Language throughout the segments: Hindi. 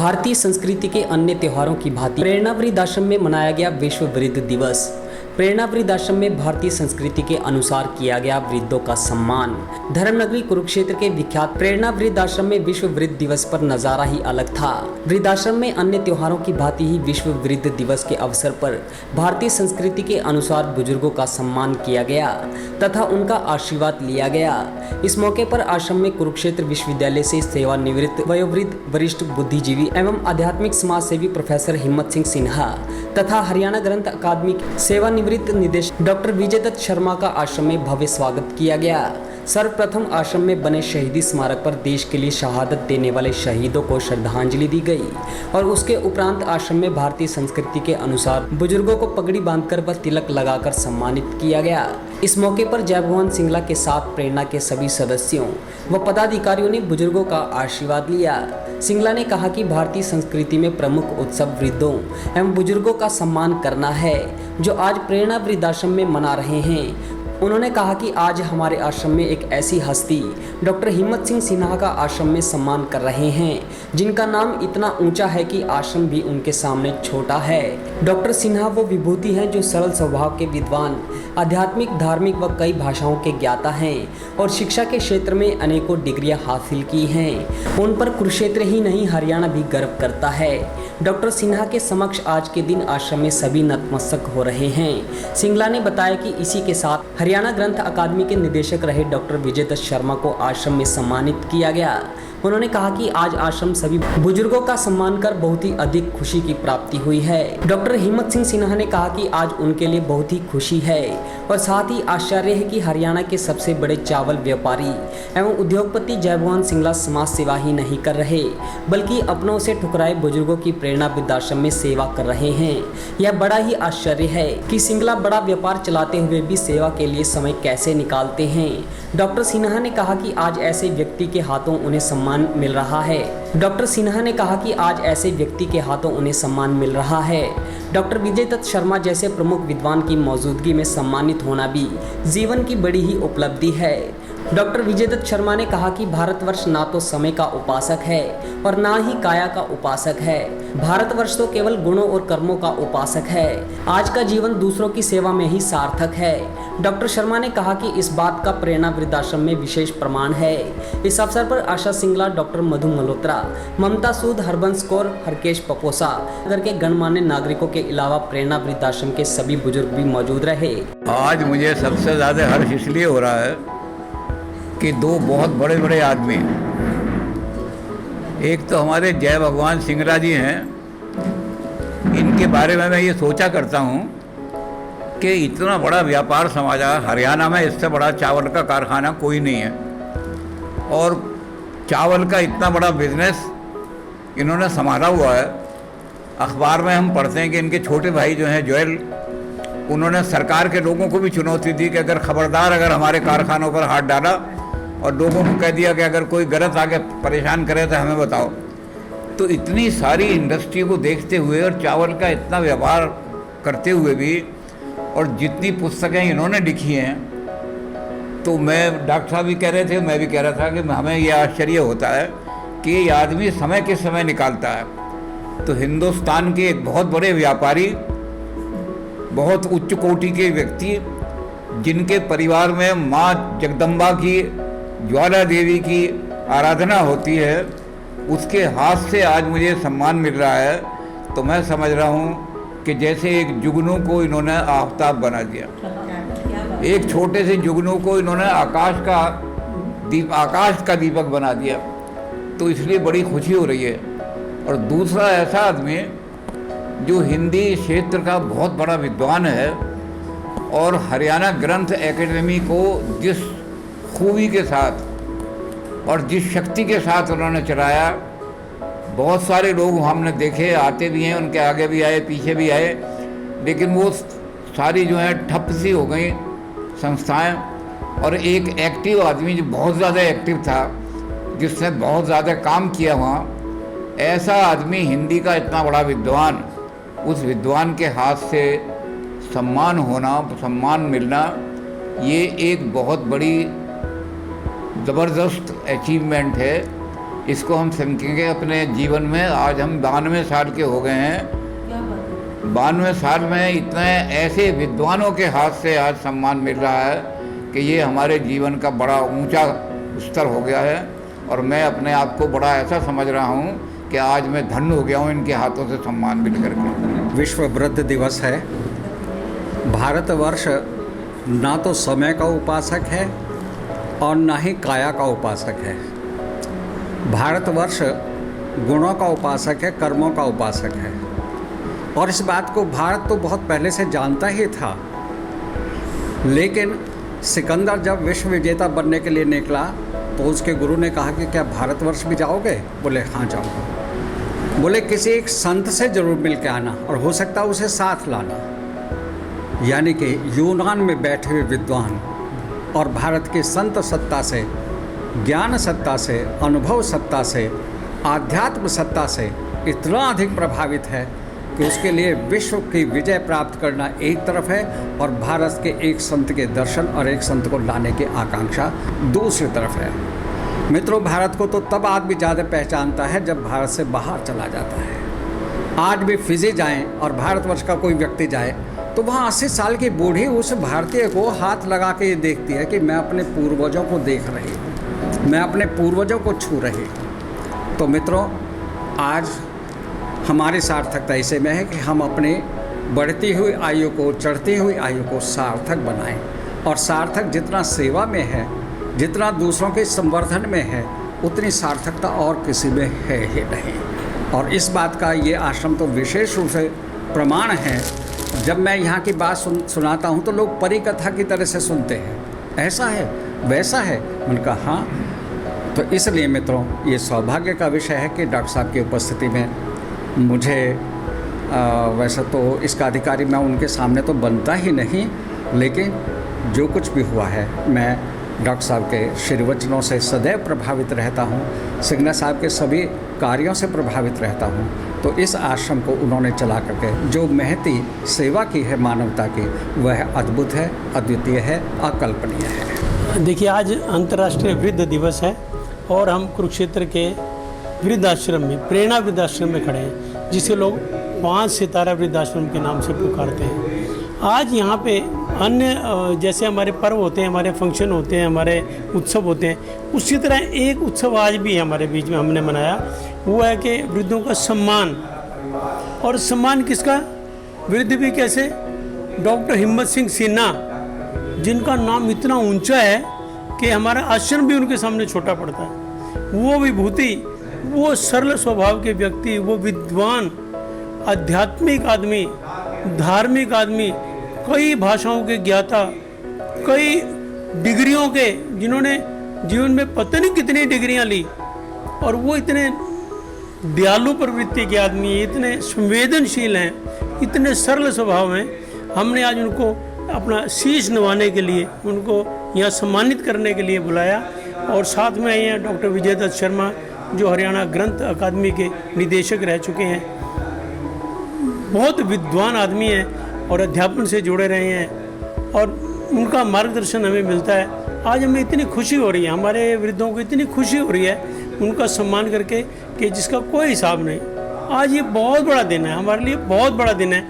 भारतीय संस्कृति के अन्य त्योहारों की भांति प्रेरणा वृद्धाश्रम में मनाया गया विश्व वृद्ध दिवस। प्रेरणा वृद्धाश्रम में भारतीय संस्कृति के अनुसार किया गया वृद्धों का सम्मान। धर्मनगरी कुरुक्षेत्र के विख्यात प्रेरणा वृद्धाश्रम में विश्व वृद्ध दिवस पर नजारा ही अलग था। वृद्धाश्रम में अन्य त्योहारों की भांति ही विश्व वृद्ध दिवस के अवसर पर भारतीय संस्कृति के अनुसार बुजुर्गों का सम्मान किया गया तथा उनका आशीर्वाद लिया गया। इस मौके पर आश्रम में कुरुक्षेत्र विश्वविद्यालय से सेवानिवृत्त वयोवृद्ध वरिष्ठ बुद्धिजीवी एवं आध्यात्मिक समाज सेवी प्रोफेसर हिम्मत सिंह सिन्हा तथा हरियाणा ग्रंथ अकादमी सेवानिवृत्त निदेशक डॉक्टर विजय दत्त शर्मा का आश्रम में भव्य स्वागत किया गया। सर्वप्रथम आश्रम में बने शहीदी स्मारक पर देश के लिए शहादत देने वाले शहीदों को श्रद्धांजलि दी गई और उसके उपरांत आश्रम में भारतीय संस्कृति के अनुसार बुजुर्गों को पगड़ी बांधकर व तिलक लगाकर सम्मानित किया गया। इस मौके पर जय भवन सिंगला के साथ प्रेरणा के सभी सदस्यों व पदाधिकारियों ने बुजुर्गों का आशीर्वाद लिया। सिंगला ने कहा कि भारतीय संस्कृति में प्रमुख उत्सव वृद्धों एवं बुजुर्गों का सम्मान करना है, जो आज प्रेरणा वृद्धाश्रम में मना रहे हैं। उन्होंने कहा कि आज हमारे आश्रम में एक ऐसी हस्ती डॉक्टर हिम्मत सिंह सिन्हा का आश्रम में सम्मान कर रहे हैं, जिनका नाम इतना ऊंचा है कि आश्रम भी उनके सामने छोटा है। डॉक्टर सिन्हा वो विभूति हैं जो सरल स्वभाव के विद्वान, आध्यात्मिक, धार्मिक व कई भाषाओं के ज्ञाता हैं और शिक्षा के क्षेत्र में अनेकों डिग्रियां हासिल की हैं। उन पर कुरुक्षेत्र ही नहीं हरियाणा भी गर्व करता है। डॉक्टर सिन्हा के समक्ष आज के दिन आश्रम में सभी नतमस्तक हो रहे हैं। सिंगला ने बताया कि इसी के साथ हरियाणा ग्रंथ अकादमी के निदेशक रहे डॉक्टर विजय दत्त शर्मा को आश्रम में सम्मानित किया गया। उन्होंने कहा कि आज आश्रम सभी बुजुर्गों का सम्मान कर बहुत ही अधिक खुशी की प्राप्ति हुई है। डॉक्टर हिम्मत सिंह सिन्हा ने कहा कि आज उनके लिए बहुत ही खुशी है और साथ ही आश्चर्य है कि हरियाणा के सबसे बड़े चावल व्यापारी एवं उद्योगपति जय भवन सिंगला समाज सेवा ही नहीं कर रहे, बल्कि अपनों से ठुकराए बुजुर्गों की प्रेरणा वृद्धाश्रम में सेवा कर रहे हैं। यह बड़ा ही आश्चर्य है कि सिंगला बड़ा व्यापार चलाते हुए भी सेवा के लिए समय कैसे निकालते हैं। डॉक्टर सिन्हा ने कहा कि आज ऐसे व्यक्ति के हाथों उन्हें सम्मान मिल रहा है। डॉक्टर सिन्हा ने कहा कि आज ऐसे व्यक्ति के हाथों उन्हें सम्मान मिल रहा है। डॉक्टर विजय दत्त शर्मा जैसे प्रमुख विद्वान की मौजूदगी में सम्मानित होना भी जीवन की बड़ी ही उपलब्धि है। डॉक्टर विजय दत्त शर्मा ने कहा कि भारतवर्ष ना तो समय का उपासक है और ना ही काया का उपासक है। भारतवर्ष तो केवल गुणों और कर्मों का उपासक है। आज का जीवन दूसरों की सेवा में ही सार्थक है। डॉक्टर शर्मा ने कहा कि इस बात का प्रेरणा वृद्धाश्रम में विशेष प्रमाण है। इस अवसर पर आशा सिंगला, डॉक्टर मधु मल्होत्रा, ममता सूद, हरबंस कौर, हरकेश पपोसा नगर के गणमान्य नागरिकों के अलावा प्रेरणा वृद्धाश्रम के सभी बुजुर्ग भी मौजूद रहे। आज मुझे सबसे ज्यादा हर्ष इसलिए हो रहा है कि दो बहुत बड़े बड़े आदमी, एक तो हमारे जय भगवान सिंगला जी हैं, इनके बारे में मैं ये सोचा करता हूँ कि इतना बड़ा व्यापार समाज है हरियाणा में, इससे बड़ा चावल का कारखाना कोई नहीं है और चावल का इतना बड़ा बिजनेस इन्होंने संभाला हुआ है। अखबार में हम पढ़ते हैं कि इनके छोटे भाई जो हैं जोएल, उन्होंने सरकार के लोगों को भी चुनौती दी कि अगर खबरदार अगर हमारे कारखानों पर हाथ डाला और लोगों को कह दिया कि अगर कोई गलत आगे परेशान करे तो हमें बताओ। तो इतनी सारी इंडस्ट्री को देखते हुए और चावल का इतना व्यापार करते हुए भी और जितनी पुस्तकें इन्होंने लिखी हैं, तो मैं डॉक्टर साहब भी कह रहे थे, मैं भी कह रहा था कि हमें यह आश्चर्य होता है कि ये आदमी समय के समय निकालता है। तो हिंदुस्तान के एक बहुत बड़े व्यापारी, बहुत उच्च कोटि के व्यक्ति, जिनके परिवार में माँ जगदम्बा की, ज्वाला देवी की आराधना होती है, उसके हाथ से आज मुझे सम्मान मिल रहा है। तो मैं समझ रहा हूँ कि जैसे एक जुगनू को इन्होंने आफताब बना दिया, एक छोटे से जुगनू को इन्होंने आकाश का दीपक बना दिया। तो इसलिए बड़ी खुशी हो रही है। और दूसरा ऐसा आदमी जो हिंदी क्षेत्र का बहुत बड़ा विद्वान है और हरियाणा ग्रंथ एकेडमी को जिस खूबी के साथ और जिस शक्ति के साथ उन्होंने चलाया, बहुत सारे लोग हमने देखे, आते भी हैं, उनके आगे भी आए, पीछे भी आए, लेकिन वो सारी जो है ठप सी हो गई संस्थाएं। और एक एक्टिव आदमी जो बहुत ज़्यादा एक्टिव था, जिसने बहुत ज़्यादा काम किया वहाँ, ऐसा आदमी हिंदी का इतना बड़ा विद्वान, उस विद्वान के हाथ से सम्मान होना, सम्मान मिलना, ये एक बहुत बड़ी ज़बरदस्त अचीवमेंट है। इसको हम समझेंगे अपने जीवन में। आज हम 92 साल के हो गए हैं। 92 साल में इतने ऐसे विद्वानों के हाथ से आज सम्मान मिल रहा है कि ये हमारे जीवन का बड़ा ऊंचा स्तर हो गया है। और मैं अपने आप को बड़ा ऐसा समझ रहा हूँ कि आज मैं धन्य हो गया हूँ इनके हाथों से सम्मान मिल करके। विश्व वृद्ध दिवस है। भारतवर्ष ना तो समय का उपासक है और ना ही काया का उपासक है। भारतवर्ष गुणों का उपासक है, कर्मों का उपासक है। और इस बात को भारत तो बहुत पहले से जानता ही था। लेकिन सिकंदर जब विश्व विजेता बनने के लिए निकला तो उसके गुरु ने कहा कि क्या भारतवर्ष भी जाओगे? बोले हाँ जाऊँगा। बोले किसी एक संत से जरूर मिल के आना और हो सकता है उसे साथ लाना। यानी कि यूनान में बैठे हुए विद्वान और भारत की संत सत्ता से, ज्ञान सत्ता से, अनुभव सत्ता से, आध्यात्म सत्ता से इतना अधिक प्रभावित है कि उसके लिए विश्व की विजय प्राप्त करना एक तरफ है और भारत के एक संत के दर्शन और एक संत को लाने की आकांक्षा दूसरी तरफ है। मित्रों, भारत को तो तब आदमी ज़्यादा पहचानता है जब भारत से बाहर चला जाता है। आज भी फिजी जाएं और भारतवर्ष का कोई व्यक्ति जाए तो वहाँ 80 साल की बूढ़ी उस भारतीय को हाथ लगा के ये देखती है कि मैं अपने पूर्वजों को देख रही हूँ, मैं अपने पूर्वजों को छू रही हूँ। तो मित्रों, आज हमारी सार्थकता इसे में है कि हम अपनी बढ़ती हुई आयु को, चढ़ती हुई आयु को सार्थक बनाएं। और सार्थक जितना सेवा में है, जितना दूसरों के संवर्धन में है, उतनी सार्थकता और किसी में है ही नहीं। और इस बात का ये आश्रम तो विशेष रूप से प्रमाण है। जब मैं यहाँ की बात सुनाता हूँ तो लोग परी कथा की तरह से सुनते हैं, ऐसा है वैसा है। मैंने कहा हाँ। तो इसलिए मित्रों, ये सौभाग्य का विषय है कि डॉक्टर साहब की उपस्थिति में मुझे वैसे तो इसका अधिकारी मैं उनके सामने तो बनता ही नहीं, लेकिन जो कुछ भी हुआ है मैं डॉक्टर साहब के श्रीवचनों से सदैव प्रभावित रहता हूँ, सिंगना साहब के सभी कार्यों से प्रभावित रहता हूँ। तो इस आश्रम को उन्होंने चला करके जो महती सेवा की है मानवता की, वह अद्भुत है, अद्वितीय है, अकल्पनीय है। देखिए, आज अंतर्राष्ट्रीय वृद्ध दिवस है और हम कुरुक्षेत्र के वृद्धाश्रम में, प्रेरणा वृद्धाश्रम में खड़े हैं, जिसे लोग 5 सितारा वृद्धाश्रम के नाम से पुकारते हैं। आज यहाँ पे अन्य जैसे हमारे पर्व होते हैं, हमारे फंक्शन होते हैं, हमारे उत्सव होते हैं, उसी तरह एक उत्सव आज भी हमारे बीच में हमने मनाया। वो है कि वृद्धों का सम्मान। और सम्मान किसका? वृद्ध भी कैसे? डॉक्टर हिम्मत सिंह सिन्हा, जिनका नाम इतना ऊंचा है कि हमारा आश्रम भी उनके सामने छोटा पड़ता है। वो विभूति, वो सरल स्वभाव के व्यक्ति, वो विद्वान, आध्यात्मिक आदमी, धार्मिक आदमी, कई भाषाओं के ज्ञाता, कई डिग्रियों के, जिन्होंने जीवन में पता नहीं कितनी डिग्रियां ली, और वो इतने दयालु प्रवृत्ति के आदमी, इतने संवेदनशील हैं, इतने सरल स्वभाव हैं। हमने आज उनको अपना शीश नवाने के लिए, उनको यहाँ सम्मानित करने के लिए बुलाया। और साथ में आए हैं डॉक्टर विजय दत्त शर्मा, जो हरियाणा ग्रंथ अकादमी के निदेशक रह चुके हैं, बहुत विद्वान आदमी हैं और अध्यापन से जुड़े रहे हैं, और उनका मार्गदर्शन हमें मिलता है। आज हमें इतनी खुशी हो रही है, हमारे वृद्धों को इतनी खुशी हो रही है उनका सम्मान करके कि जिसका कोई हिसाब नहीं। आज ये बहुत बड़ा दिन है, हमारे लिए बहुत बड़ा दिन है।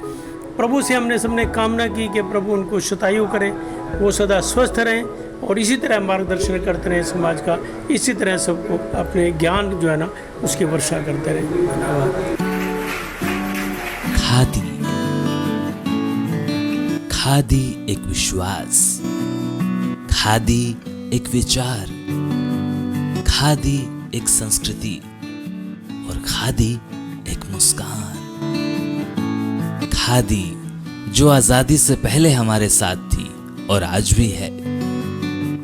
प्रभु से हमने सबने कामना की कि प्रभु उनको शतायु करे, वो सदा स्वस्थ रहें और इसी तरह मार्गदर्शन करते रहें समाज का, इसी तरह सबको अपने ज्ञान जो है ना उसकी वर्षा करते रहें। धन्यवाद। खादी, खादी एक विश्वास, खादी एक विचार, खादी एक संस्कृति और खादी एक मुस्कान। खादी जो आजादी से पहले हमारे साथ थी और आज भी है।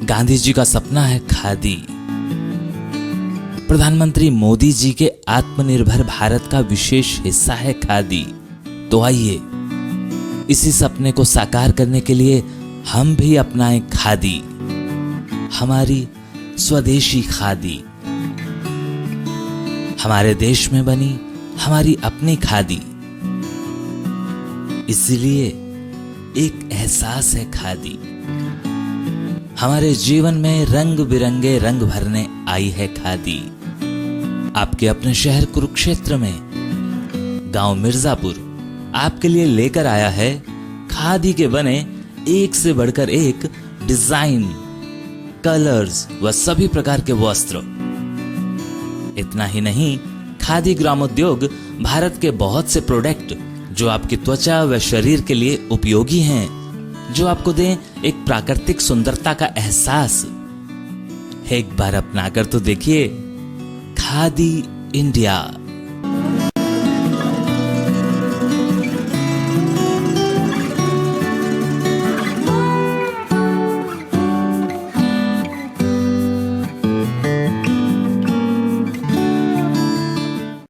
गांधी जी का सपना है खादी। प्रधानमंत्री मोदी जी के आत्मनिर्भर भारत का विशेष हिस्सा है खादी। तो आइए इसी सपने को साकार करने के लिए हम भी अपनाएं खादी, हमारी स्वदेशी खादी, हमारे देश में बनी हमारी अपनी खादी। इसलिए एक एहसास है खादी, हमारे जीवन में रंग बिरंगे रंग भरने आई है खादी। आपके अपने शहर कुरुक्षेत्र में गांव मिर्जापुर आपके लिए लेकर आया है खादी के बने एक से बढ़कर एक डिजाइन, कलर्स व सभी प्रकार के वस्त्र। इतना ही नहीं, खादी ग्रामोद्योग भारत के बहुत से प्रोडक्ट जो आपकी त्वचा व शरीर के लिए उपयोगी हैं, जो आपको दें एक प्राकृतिक सुंदरता का एहसास। एक बार अपना कर तो देखिए खादी इंडिया।